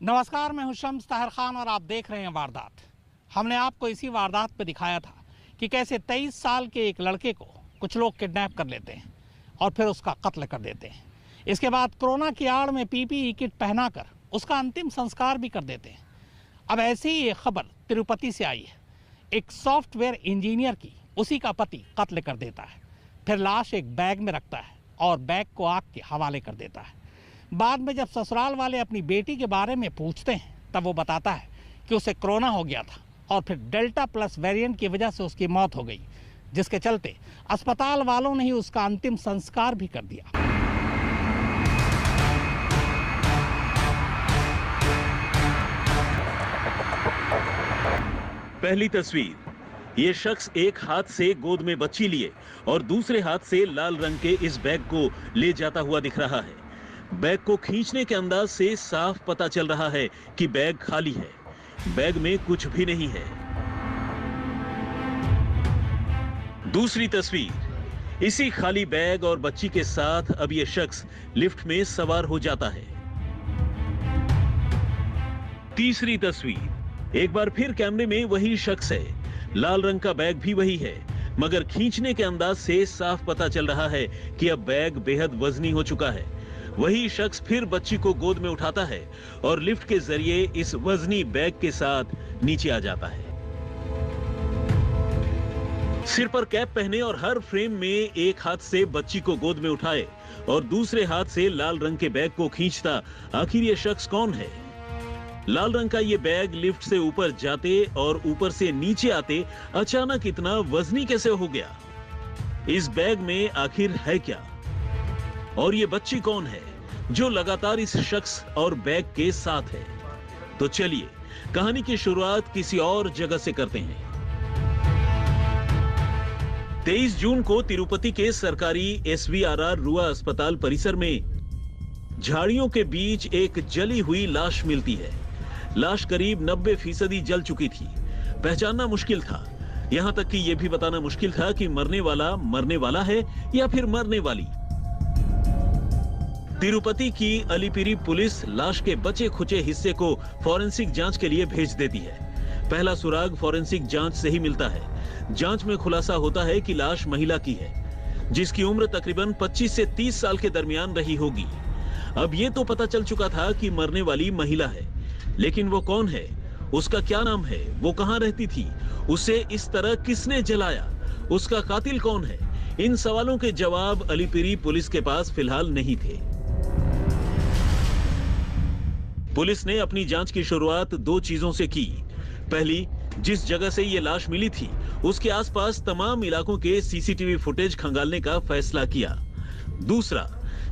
नमस्कार, मैं हूं शम्स ताहिर खान और आप देख रहे हैं वारदात। हमने आपको इसी वारदात पे दिखाया था कि कैसे 23 साल के एक लड़के को कुछ लोग किडनैप कर लेते हैं और फिर उसका कत्ल कर देते हैं। इसके बाद कोरोना की आड़ में पीपीई किट पहनाकर उसका अंतिम संस्कार भी कर देते हैं। अब ऐसी ही एक खबर तिरुपति से आई है। एक सॉफ्टवेयर इंजीनियर की उसी का पति कत्ल कर देता है, फिर लाश एक बैग में रखता है और बैग को आग के हवाले कर देता है। बाद में जब ससुराल वाले अपनी बेटी के बारे में पूछते हैं तब वो बताता है कि उसे कोरोना हो गया था और फिर डेल्टा प्लस वेरिएंट की वजह से उसकी मौत हो गई, जिसके चलते अस्पताल वालों ने ही उसका अंतिम संस्कार भी कर दिया। पहली तस्वीर, ये शख्स एक हाथ से गोद में बच्ची लिए और दूसरे हाथ से लाल रंग के इस बैग को ले जाता हुआ दिख रहा है। बैग को खींचने के अंदाज से साफ पता चल रहा है कि बैग खाली है, बैग में कुछ भी नहीं है। दूसरी तस्वीर, इसी खाली बैग और बच्ची के साथ अब यह शख्स लिफ्ट में सवार हो जाता है। तीसरी तस्वीर, एक बार फिर कैमरे में वही शख्स है, लाल रंग का बैग भी वही है, मगर खींचने के अंदाज से साफ पता चल रहा है कि अब बैग बेहद वजनी हो चुका है। वही शख्स फिर बच्ची को गोद में उठाता है और लिफ्ट के जरिए इस वजनी बैग के साथ नीचे आ जाता है। सिर पर कैप पहने और हर फ्रेम में एक हाथ से बच्ची को गोद में उठाए और दूसरे हाथ से लाल रंग के बैग को खींचता आखिर ये शख्स कौन है? लाल रंग का ये बैग लिफ्ट से ऊपर जाते और ऊपर से नीचे आते अचानक इतना वजनी कैसे हो गया? इस बैग में आखिर है क्या? और ये बच्ची कौन है जो लगातार इस शख्स और बैग के साथ है? तो चलिए कहानी की शुरुआत किसी और जगह से करते हैं। 23 जून को तिरुपति के सरकारी SVRR रुआ अस्पताल परिसर में झाड़ियों के बीच एक जली हुई लाश मिलती है। लाश करीब 90% जल चुकी थी। पहचानना मुश्किल था, यहां तक कि यह भी बताना मुश्किल था कि मरने वाला है या फिर मरने वाली। तिरुपति की अलीपिरी पुलिस लाश के बचे खुचे हिस्से को फॉरेंसिक जांच के लिए भेज देती है। पहला सुराग फॉरेंसिक जांच से ही मिलता है। जांच में खुलासा होता है कि लाश महिला की है, जिसकी उम्र तकरीबन 25 से 30 साल के दरमियान रही होगी। अब ये तो पता चल चुका था कि मरने वाली महिला है, लेकिन वो कौन है, उसका क्या नाम है, वो कहां रहती थी, उसे इस तरह किसने जलाया, उसका कातिल कौन है? इन सवालों के जवाब अलीपिरी पुलिस के पास फिलहाल नहीं थे। पुलिस ने अपनी जांच की शुरुआत दो चीजों से की। पहली, जिस जगह से ये लाश मिली थी उसके आसपास तमाम इलाकों के CCTV फुटेज खंगालने का फैसला किया। दूसरा,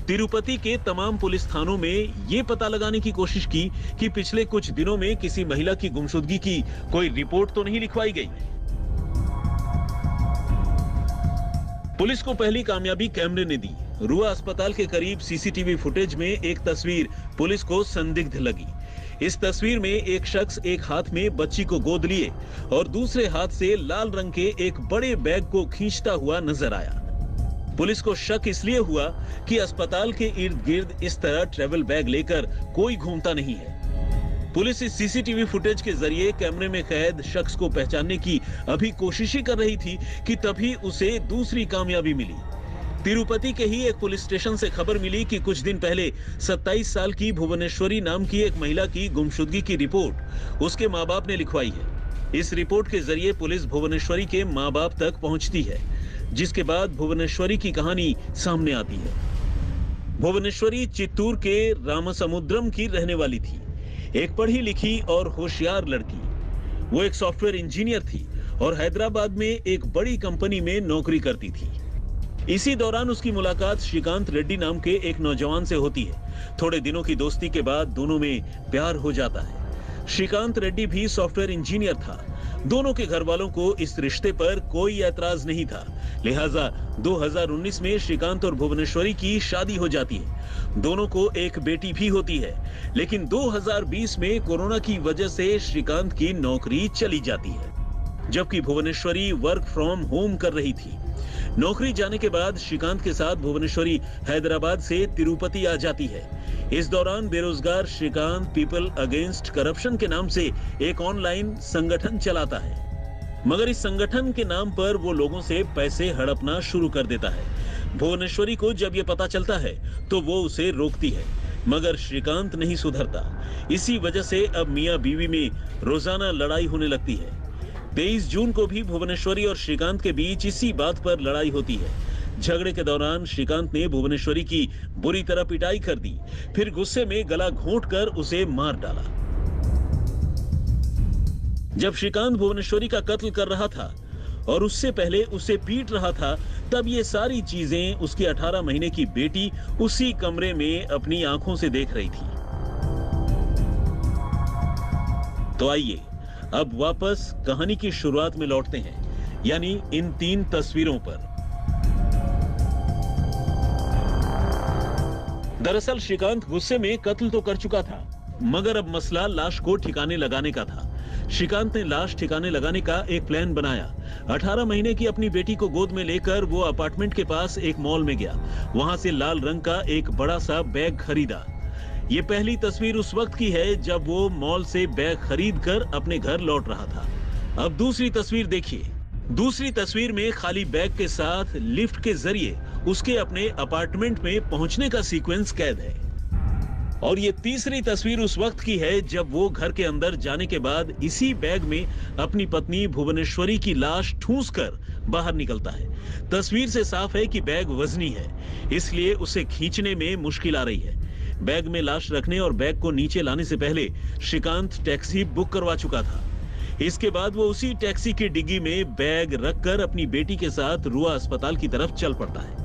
तिरुपति के तमाम पुलिस थानों में ये पता लगाने की कोशिश की कि पिछले कुछ दिनों में किसी महिला की गुमशुदगी की कोई रिपोर्ट तो नहीं लिखवाई गई। पुलिस को पहली कामयाबी कैमरे ने दी। रुआ अस्पताल के करीब CCTV फुटेज में एक तस्वीर पुलिस को संदिग्ध लगी। इस तस्वीर में एक शख्स एक हाथ में बच्ची को गोद लिए और दूसरे हाथ से लाल रंग के एक बड़े बैग को खींचता हुआ नजर आया। पुलिस को शक इसलिए हुआ कि अस्पताल के इर्द गिर्द इस तरह ट्रैवल बैग लेकर कोई घूमता नहीं है। पुलिस इस CCTV फुटेज के जरिए कैमरे में कैद शख्स को पहचानने की अभी कोशिश ही कर रही थी कि तभी उसे दूसरी कामयाबी मिली। तिरुपति के ही एक पुलिस स्टेशन से खबर मिली कि कुछ दिन पहले 27 साल की भुवनेश्वरी नाम की एक महिला की गुमशुदगी की रिपोर्ट उसके माँ बाप ने लिखवाई है। इस रिपोर्ट के जरिए पुलिस भुवनेश्वरी के माँ बाप तक पहुंचती है, जिसके बाद भुवनेश्वरी की कहानी सामने आती है। भुवनेश्वरी चित्तूर के रामसमुद्रम की रहने वाली थी, एक पढ़ी लिखी और होशियार लड़की। वो एक सॉफ्टवेयर इंजीनियर थी और हैदराबाद में एक बड़ी कंपनी में नौकरी करती थी। इसी दौरान उसकी मुलाकात श्रीकांत रेड्डी नाम के एक नौजवान से होती है। थोड़े दिनों की दोस्ती के बाद दोनों में प्यार हो जाता है। श्रीकांत रेड्डी भी सॉफ्टवेयर इंजीनियर था। दोनों के घर वालों को इस रिश्ते पर कोई ऐतराज नहीं था, लिहाजा 2019 में श्रीकांत और भुवनेश्वरी की शादी हो जाती है। दोनों को एक बेटी भी होती है, लेकिन 2020 में कोरोना की वजह से श्रीकांत की नौकरी चली जाती है। जबकि भुवनेश्वरी वर्क फ्रॉम होम कर रही थी। नौकरी जाने के बाद श्रीकांत के साथ भुवनेश्वरी हैदराबाद से तिरुपति आ जाती है। इस दौरान बेरोजगार श्रीकांत पीपल अगेंस्ट करप्शन के नाम से एक ऑनलाइन संगठन चलाता है, मगर इस संगठन के नाम पर वो लोगों से पैसे हड़पना शुरू कर देता है। भुवनेश्वरी को जब ये पता चलता है तो वो उसे रोकती है, मगर श्रीकांत नहीं सुधरता। इसी वजह से अब मियां बीवी में रोजाना लड़ाई होने लगती है। 23 जून को भी भुवनेश्वरी और श्रीकांत के बीच इसी बात पर लड़ाई होती है। झगड़े के दौरान श्रीकांत ने भुवनेश्वरी की बुरी तरह पिटाई कर दी, फिर गुस्से में गला घोंटकर उसे मार डाला। जब श्रीकांत भुवनेश्वरी का कत्ल कर रहा था और उससे पहले उसे पीट रहा था, तब ये सारी चीजें उसकी 18 महीने की बेटी उसी कमरे में अपनी आंखों से देख रही थी। तो आइए अब वापस कहानी की शुरुआत में लौटते हैं, यानी इन 3 तस्वीरों पर। दरअसल श्रीकांत गुस्से में कत्ल तो कर चुका था, मगर अब मसला लाश को ठिकाने लगाने का था। श्रीकांत ने लाश ठिकाने लगाने का एक प्लान बनाया। 18 महीने की अपनी बेटी को गोद में लेकर वो अपार्टमेंट के पास एक मॉल में गया। वहां से लाल रंग का एक बड़ा सा बैग खरीदा। ये पहली तस्वीर उस वक्त की है जब वो मॉल से बैग खरीद कर अपने घर लौट रहा था। अब दूसरी तस्वीर देखिए। दूसरी तस्वीर में खाली बैग के साथ लिफ्ट के जरिए उसके अपने अपार्टमेंट में पहुंचने का सीक्वेंस कैद है। और ये तीसरी तस्वीर उस वक्त की है जब वो घर के अंदर जाने के बाद इसी बैग में अपनी पत्नी भुवनेश्वरी की लाश ठूंसकर बाहर निकलता है। तस्वीर से साफ है कि बैग वजनी है, इसलिए उसे खींचने में मुश्किल आ रही है। बैग में लाश रखने और बैग को नीचे लाने से पहले श्रीकांत टैक्सी बुक करवा चुका था। इसके बाद वो उसी टैक्सी की डिग्गी में बैग रखकर अपनी बेटी के साथ रुआ अस्पताल की तरफ चल पड़ता है।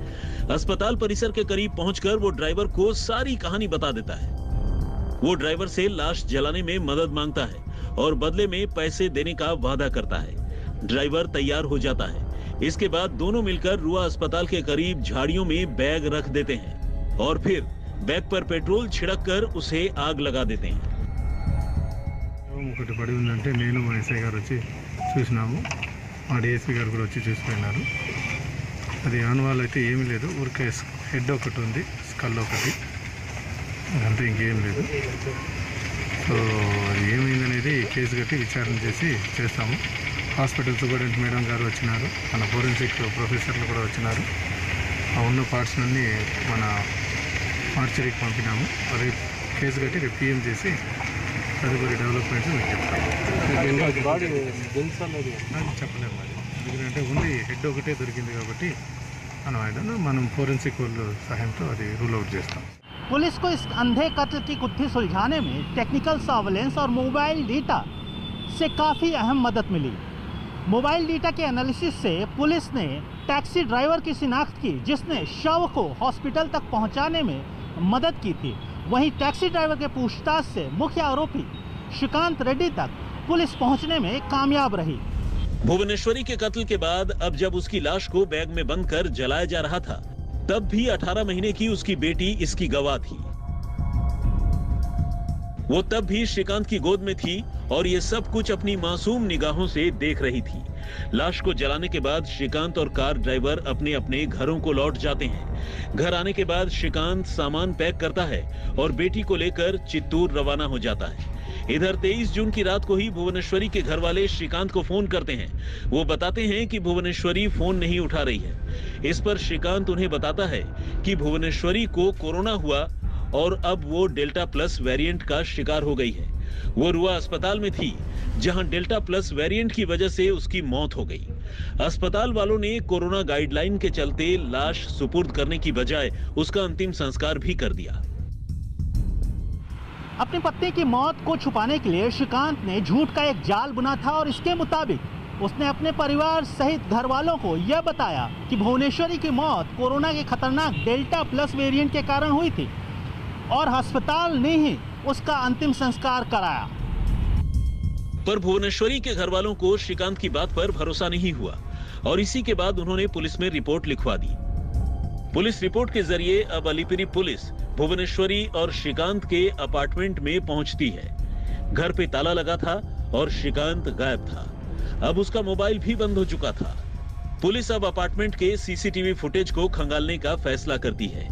अस्पताल परिसर के करीब पहुंचकर वो ड्राइवर को सारी कहानी बता देता है। वो ड्राइवर से लाश जलाने में मदद मांगता है और बदले में पैसे देने का वादा करता है। ड्राइवर तैयार हो जाता है। इसके बाद दोनों मिलकर रुआ अस्पताल के करीब झाड़ियों में बैग रख देते हैं और फिर बैग पर पेट्रोल छिड़ककर उसे आग लगा देते हैं। ఒకటి పడి ఉందంటే నేను మా ఎస్ఐ గారు వచ్చి చూసినాము, మా డిఎస్పీ గారు కూడా వచ్చి చూసిపోయినారు. అది ఆనవాళ్ళు అయితే ఏమీ లేదు, ఊరికే హెడ్ ఒకటి ఉంది, స్కల్ ఒకటి, అంతే ఇంకేం లేదు. సో అది ఏమైందనేది కేసు కట్టి విచారణ చేసి చేస్తాము. హాస్పిటల్ సూపరింటెండెంట్ మేడం గారు వచ్చినారు, మన ఫోరెన్సిక్ ప్రొఫెసర్లు కూడా వచ్చినారు. ఆ ఉన్న పార్ట్స్ అన్నీ మన మార్చరీకి పంపినాము. రేపు కేసు కట్టి రేపు పిఎం చేసి తదుపరి డెవలప్మెంట్స్ మీకు చెప్తాము. చెప్పలేము మరి, ఎందుకంటే ఉంది హెడ్ ఒకటే దొరికింది కాబట్టి మనం ఫోరెన్సిక్ వాళ్ళు సహాయంతో అది రూల్ అవుట్ చేస్తాం. पुलिस को इस अंधे कत्ल की गुत्थी सुलझाने में टेक्निकल सर्वेलेंस और मोबाइल डेटा से काफ़ी अहम मदद मिली। मोबाइल डेटा के एनालिसिस से पुलिस ने टैक्सी ड्राइवर की शिनाख्त की जिसने शव को हॉस्पिटल तक पहुंचाने में मदद की थी। वहीं टैक्सी ड्राइवर के पूछताछ से मुख्य आरोपी श्रीकांत रेड्डी तक पुलिस पहुंचने में कामयाब रही। भुवनेश्वरी के कत्ल के बाद अब जब उसकी लाश को बैग में बंद कर जलाया जा रहा था, तब भी 18 महीने की उसकी बेटी इसकी गवाह थी। वो तब भी श्रीकांत की गोद में थी और ये सब कुछ अपनी मासूम निगाहों से देख रही थी। लाश को जलाने के बाद श्रीकांत और कार ड्राइवर अपने अपने घरों को लौट जाते हैं। घर आने के बाद श्रीकांत सामान पैक करता है और बेटी को लेकर चित्तूर रवाना हो जाता है। इधर 23 जून की रात को ही भुवनेश्वरी के घर वाले श्रीकांत को फोन करते हैं। वो बताते हैं कि भुवनेश्वरी फोन नहीं उठा रही है। इस पर श्रीकांत उन्हें बताता है कि भुवनेश्वरी को कोरोना हुआ और अब वो डेल्टा प्लस वेरिएंट का शिकार हो गई है। वो रुआ अस्पताल में थी जहां डेल्टा प्लस वेरिएंट की वजह से उसकी मौत हो गई। अस्पताल वालों ने कोरोना गाइडलाइन के चलते लाश सुपुर्द करने की बजाय उसका अंतिम संस्कार भी कर दिया। अपनी पत्नी की मौत को छुपाने के लिए श्रीकांत ने झूठ का एक जाल बुना था और इसके मुताबिक उसने अपने परिवार सहित घर वालों को यह बताया कि भुवनेश्वरी की मौत कोरोना के खतरनाक डेल्टा प्लस वेरिएंट के कारण हुई थी और अस्पताल ने ही उसका अंतिम संस्कार कराया। पर भुवनेश्वरी के घर वालों को श्रीकांत की बात पर भरोसा नहीं हुआ और इसी के बाद उन्होंने पुलिस में रिपोर्ट लिखवा दी। पुलिस रिपोर्ट के जरिए अब अलीपिरी पुलिस भुवनेश्वरी और श्रीकांत के अपार्टमेंट में पहुंचती है। घर पे ताला लगा था और श्रीकांत गायब था। अब उसका मोबाइल भी बंद हो चुका था। पुलिस अब अपार्टमेंट के सीसीटीवी फुटेज को खंगालने का फैसला करती है।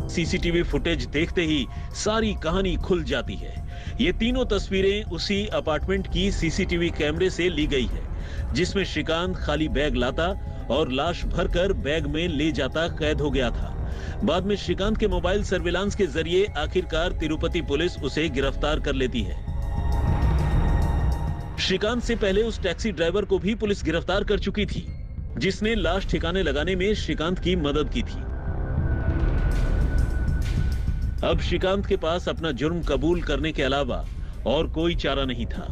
सीसीटीवी फुटेज देखते ही सारी कहानी खुल जाती है। ये तीनों तस्वीरें उसी अपार्टमेंट की सीसीटीवी कैमरे से ली गई है, जिसमें श्रीकांत खाली बैग लाता और लाश भरकर बैग में ले जाता कैद हो गया था। बाद में श्रीकांत के मोबाइल सर्विलांस के जरिए आखिरकार तिरुपति पुलिस उसे गिरफ्तार कर लेती है। श्रीकांत से पहले उस टैक्सी ड्राइवर को भी पुलिस गिरफ्तार कर चुकी थी, जिसने लाश ठिकाने लगाने में श्रीकांत की मदद की थी। अब श्रीकांत के पास अपना जुर्म कबूल करने के अलावा और कोई चारा नहीं था।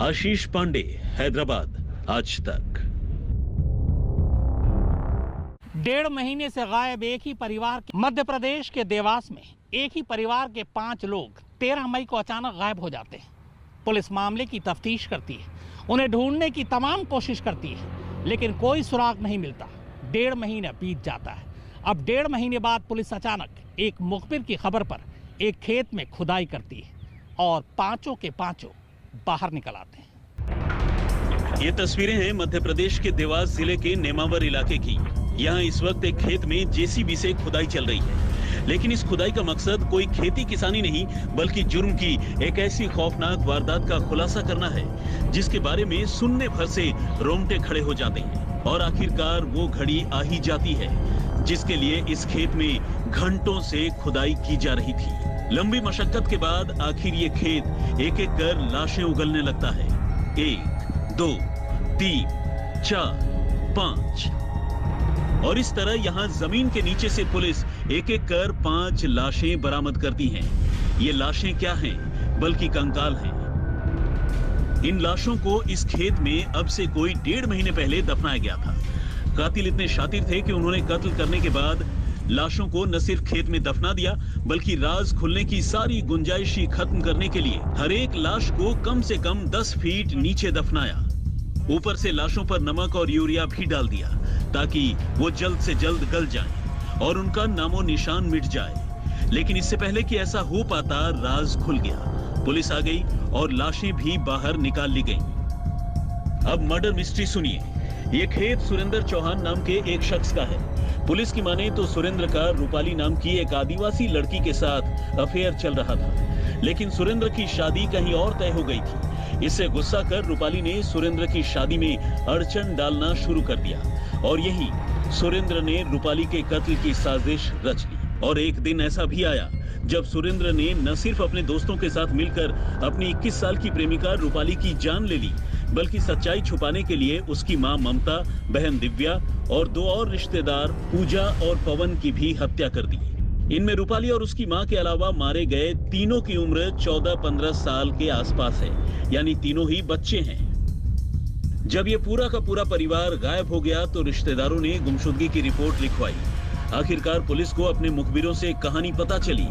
आशीष पांडे, हैदराबाद, आज तक। 1.5 महीने से गायब एक ही परिवार के मध्य प्रदेश के देवास में एक ही परिवार के 5 लोग 13 मई को अचानक गायब हो जाते हैं। पुलिस मामले की तफ्तीश करती है, उन्हें ढूंढने की तमाम कोशिश करती है, लेकिन कोई सुराग नहीं मिलता। 1.5 महीना बीत जाता है। अब 1.5 महीने बाद पुलिस अचानक एक मुखबिर की खबर पर एक खेत में खुदाई करती है और 5 के 5 बाहर निकल आते हैं। ये तस्वीरें हैं मध्य प्रदेश के देवास जिले के नेमावर इलाके की। यहाँ इस वक्त एक खेत में जेसीबी से खुदाई चल रही है, लेकिन इस खुदाई का मकसद कोई खेती किसानी नहीं, बल्कि जुर्म की एक ऐसी खौफनाक वारदात का खुलासा करना है, जिसके बारे में सुनने भर से रोंगटे खड़े हो जाते हैं। और आखिरकार वो घड़ी आ ही जाती है, जिसके लिए इस खेत में घंटों से खुदाई की जा रही थी। लंबी मशक्कत के बाद आखिर ये खेत एक एक कर लाशें उगलने लगता है। 1, 2, 3, 4, 5 और इस तरह यहाँ जमीन के नीचे से पुलिस एक एक कर 5 लाशें बरामद करती हैं। ये लाशें क्या हैं, बल्कि कंकाल हैं। इन लाशों को इस खेत में अब से कोई 1.5 महीने पहले दफनाया गया था। कातिल इतने शातिर थे कि उन्होंने कत्ल करने के बाद लाशों को न सिर्फ खेत में दफना दिया, बल्कि राज खुलने की सारी गुंजाइश ही खत्म करने के लिए हर एक लाश को कम से कम 10 फीट नीचे दफनाया। ऊपर से लाशों पर नमक और यूरिया भी डाल दिया, ताकि वो जल्द से जल्द गल जाएं और उनका नामो निशान मिट जाए। लेकिन इससे पहले कि ऐसा हो पाता, राज खुल गया। पुलिस आ गई और लाशें भी बाहर निकाल ली गईं। अब मर्डर मिस्ट्री सुनिए। ये खेत सुरेंद्र चौहान नाम के एक शख्स का है। पुलिस की माने तो सुरेंद्र का रूपाली नाम की एक आदिवासी लड़की के साथ अफेयर चल रहा था, लेकिन सुरेंद्र की शादी कहीं और तय हो गई थी। इससे गुस्सा कर रूपाली ने सुरेंद्र की शादी में अड़चन डालना शुरू कर दिया और यही सुरेंद्र ने रूपाली के कत्ल की साजिश रच ली। और एक दिन ऐसा भी आया जब सुरेंद्र ने न सिर्फ अपने दोस्तों के साथ मिलकर अपनी 21 साल की प्रेमिका रूपाली की जान ले ली, बल्कि सच्चाई छुपाने के लिए उसकी मां ममता, बहन दिव्या और 2 और रिश्तेदार पूजा और पवन की भी हत्या कर दी। इनमें रूपाली और उसकी मां के अलावा मारे गए तीनों की उम्र 14-15 साल के आसपास है, यानी तीनों ही बच्चे हैं। जब ये पूरा का पूरा परिवार गायब हो गया तो रिश्तेदारों ने गुमशुदगी की रिपोर्ट लिखवाई। आखिरकार पुलिस को अपने मुखबिरों से कहानी पता चली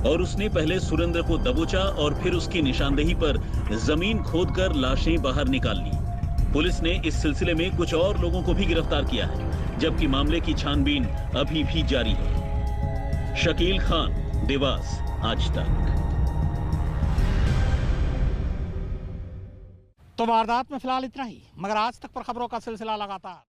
और उसने पहले सुरेंद्र को दबोचा और फिर उसकी निशानदेही पर जमीन खोदकर लाशें बाहर निकाल ली। पुलिस ने इस सिलसिले में कुछ और लोगों को भी गिरफ्तार किया है, जबकि मामले की छानबीन अभी भी जारी है। शकील खान, देवास, आज तक। तो वारदात में फिलहाल इतना ही, मगर आज तक पर खबरों का सिलसिला लगातार